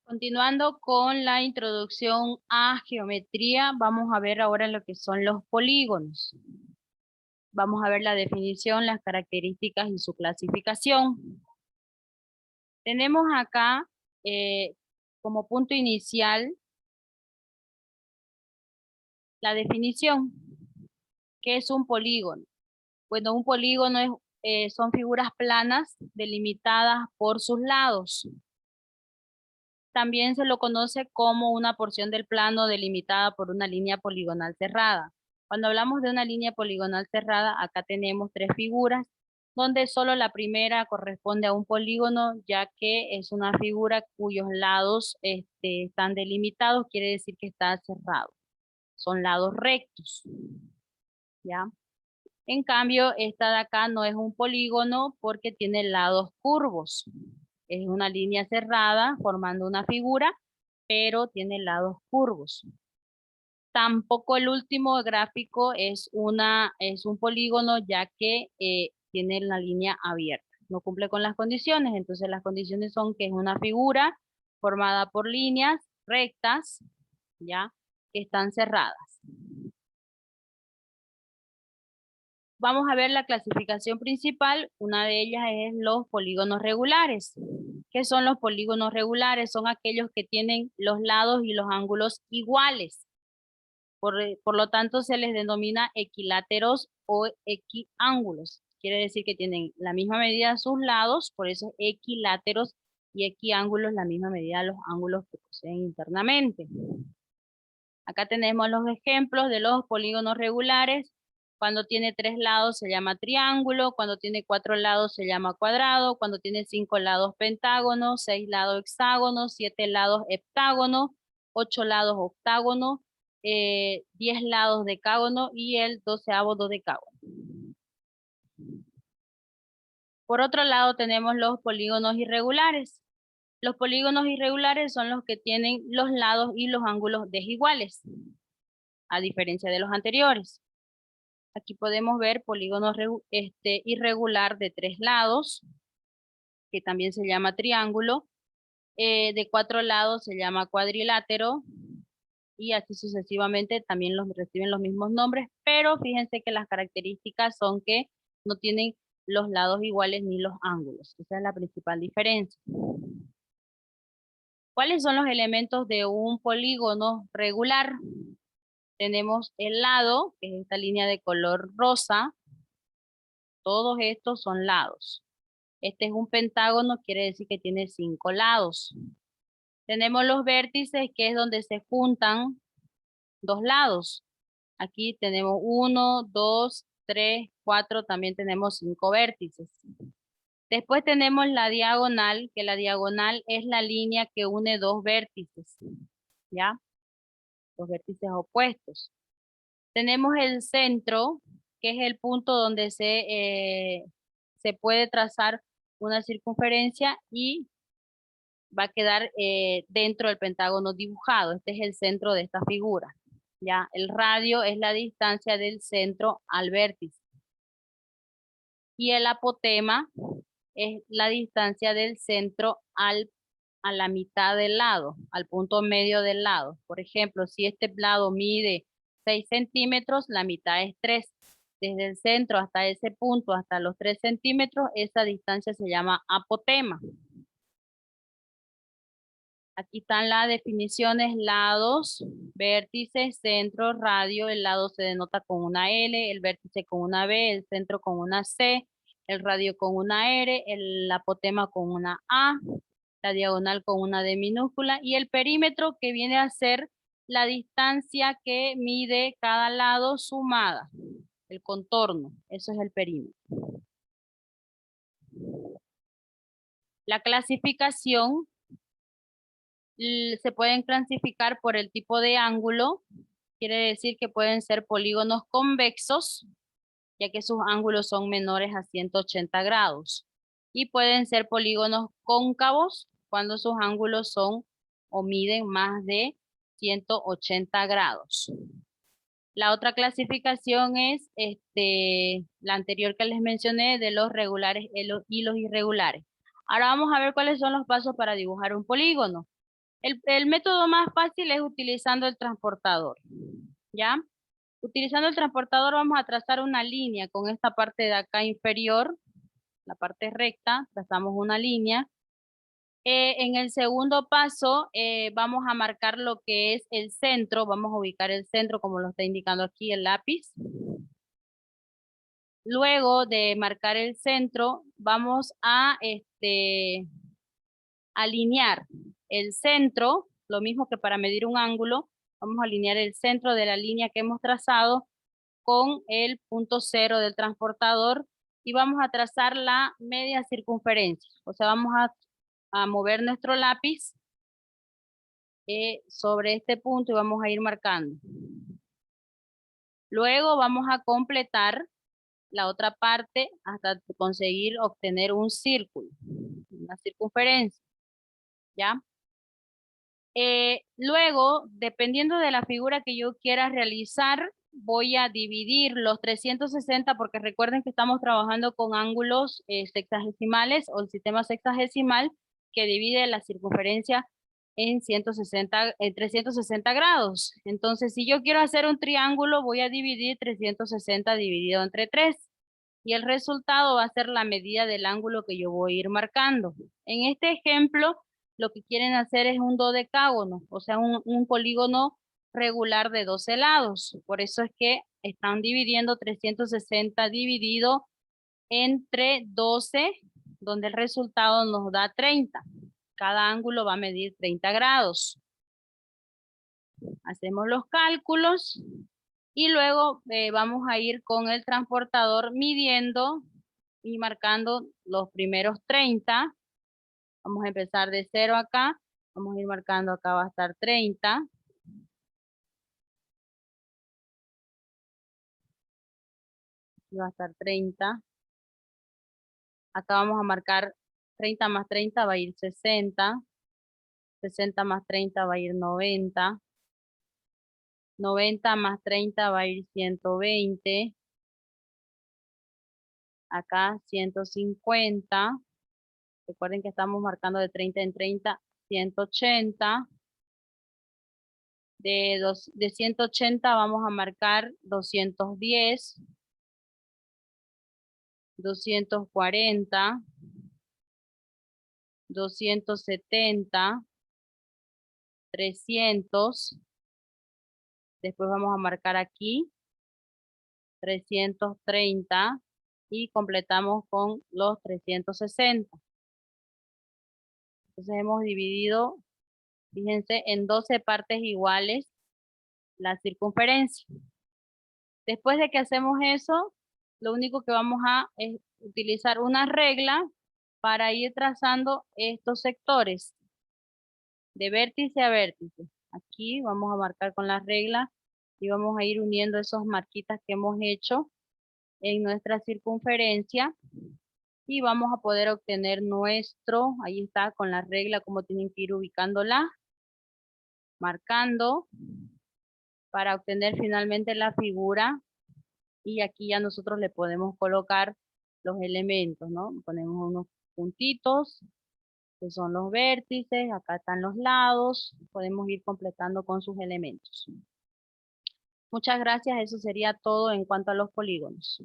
Continuando con la introducción a geometría, vamos a ver ahora lo que son los polígonos. Vamos a ver la definición, las características y su clasificación. Tenemos acá como punto inicial la definición. ¿Qué es un polígono? Bueno, un polígono son figuras planas delimitadas por sus lados. También se lo conoce como una porción del plano delimitada por una línea poligonal cerrada. Cuando hablamos de una línea poligonal cerrada, acá tenemos tres figuras, donde solo la primera corresponde a un polígono, ya que es una figura cuyos lados están delimitados, quiere decir que está cerrado. Son lados rectos, ¿ya? En cambio, esta de acá no es un polígono porque tiene lados curvos. Es una línea cerrada formando una figura, pero tiene lados curvos. Tampoco el último gráfico es un polígono, ya que tiene la línea abierta. No cumple con las condiciones, entonces las condiciones son que es una figura formada por líneas rectas, ya, que están cerradas. Vamos a ver la clasificación principal. Una de ellas es los polígonos regulares. ¿Qué son los polígonos regulares? Son aquellos que tienen los lados y los ángulos iguales. Por lo tanto, se les denomina equiláteros o equiángulos. Quiere decir que tienen la misma medida de sus lados, por eso equiláteros, y equiángulos la misma medida de los ángulos que poseen internamente. Acá tenemos los ejemplos de los polígonos regulares. Cuando tiene 3 lados se llama triángulo, cuando tiene 4 lados se llama cuadrado, cuando tiene 5 lados pentágono, 6 lados hexágono, 7 lados heptágono, 8 lados octágono, 10 lados decágono y el 12º dodecágono. Por otro lado tenemos los polígonos irregulares. Los polígonos irregulares son los que tienen los lados y los ángulos desiguales, a diferencia de los anteriores. Aquí podemos ver polígono irregular de 3 lados, que también se llama triángulo. De 4 lados se llama cuadrilátero. Y así sucesivamente también reciben los mismos nombres, pero fíjense que las características son que no tienen los lados iguales ni los ángulos. Esa es la principal diferencia. ¿Cuáles son los elementos de un polígono regular? Tenemos el lado, que es esta línea de color rosa. Todos estos son lados. Este es un pentágono, quiere decir que tiene 5 lados. Tenemos los vértices, que es donde se juntan 2 lados. Aquí tenemos 1, 2, 3, 4, también tenemos 5 vértices. Después tenemos la diagonal, que la diagonal es la línea que une 2 vértices, ¿ya? Los vértices opuestos. Tenemos el centro, que es el punto donde se puede trazar una circunferencia y va a quedar dentro del pentágono dibujado. Este es el centro de esta figura. ¿Ya? El radio es la distancia del centro al vértice. Y el apotema es la distancia del centro a la mitad del lado, al punto medio del lado. Por ejemplo, si este lado mide 6 centímetros, la mitad es 3. Desde el centro hasta ese punto, hasta los 3 centímetros, esa distancia se llama apotema. Aquí están las definiciones: lados, vértices, centro, radio. El lado se denota con una L, el vértice con una B, el centro con una C, el radio con una R, el apotema con una A, la diagonal con una D minúscula y el perímetro, que viene a ser la distancia que mide cada lado sumada, el contorno. Eso es el perímetro. La clasificación se pueden clasificar por el tipo de ángulo. Quiere decir que pueden ser polígonos convexos, ya que sus ángulos son menores a 180 grados. Y pueden ser polígonos cóncavos cuando sus ángulos son o miden más de 180 grados. La otra clasificación es la anterior que les mencioné, de los regulares y los irregulares. Ahora vamos a ver cuáles son los pasos para dibujar un polígono. El método más fácil es utilizando el transportador, ¿ya? Utilizando el transportador vamos a trazar una línea con esta parte de acá inferior, la parte recta, trazamos una línea. En el segundo paso vamos a marcar lo que es el centro, vamos a ubicar el centro como lo está indicando aquí el lápiz. Luego de marcar el centro, vamos a alinear el centro, lo mismo que para medir un ángulo, vamos a alinear el centro de la línea que hemos trazado con el punto cero del transportador y vamos a trazar la media circunferencia. O sea, vamos a mover nuestro lápiz sobre este punto y vamos a ir marcando. Luego vamos a completar la otra parte hasta conseguir obtener un círculo, una circunferencia, ¿ya? Luego, dependiendo de la figura que yo quiera realizar, voy a dividir los 360 porque recuerden que estamos trabajando con ángulos sexagesimales o el sistema sexagesimal que divide la circunferencia en 360 grados. Entonces, si yo quiero hacer un triángulo, voy a dividir 360 dividido entre 3 y el resultado va a ser la medida del ángulo que yo voy a ir marcando. En este ejemplo, lo que quieren hacer es un dodecágono, o sea, un polígono regular de 12 lados. Por eso es que están dividiendo 360 dividido entre 12, donde el resultado nos da 30. Cada ángulo va a medir 30 grados. Hacemos los cálculos y luego vamos a ir con el transportador midiendo y marcando los primeros 30. Vamos a empezar de 0 acá. Vamos a ir marcando acá va a estar 30. Aquí va a estar 30. Acá vamos a marcar 30 más 30 va a ir 60. 60 más 30 va a ir 90. 90 más 30 va a ir 120. Acá 150. Recuerden que estamos marcando de 30 en 30. 180. De 180 vamos a marcar 210. 240. 270. 300. Después vamos a marcar aquí 330 y completamos con los 360. Entonces hemos dividido, fíjense, en 12 partes iguales la circunferencia. Después de que hacemos eso, lo único que vamos a es utilizar una regla para ir trazando estos sectores de vértice a vértice. Aquí vamos a marcar con la regla y vamos a ir uniendo esos marquitas que hemos hecho en nuestra circunferencia y vamos a poder obtener nuestro, ahí está con la regla como tienen que ir ubicándola, marcando para obtener finalmente la figura y aquí ya nosotros le podemos colocar los elementos, ¿no? Ponemos unos puntitos que son los vértices, acá están los lados, podemos ir completando con sus elementos. Muchas gracias, eso sería todo en cuanto a los polígonos.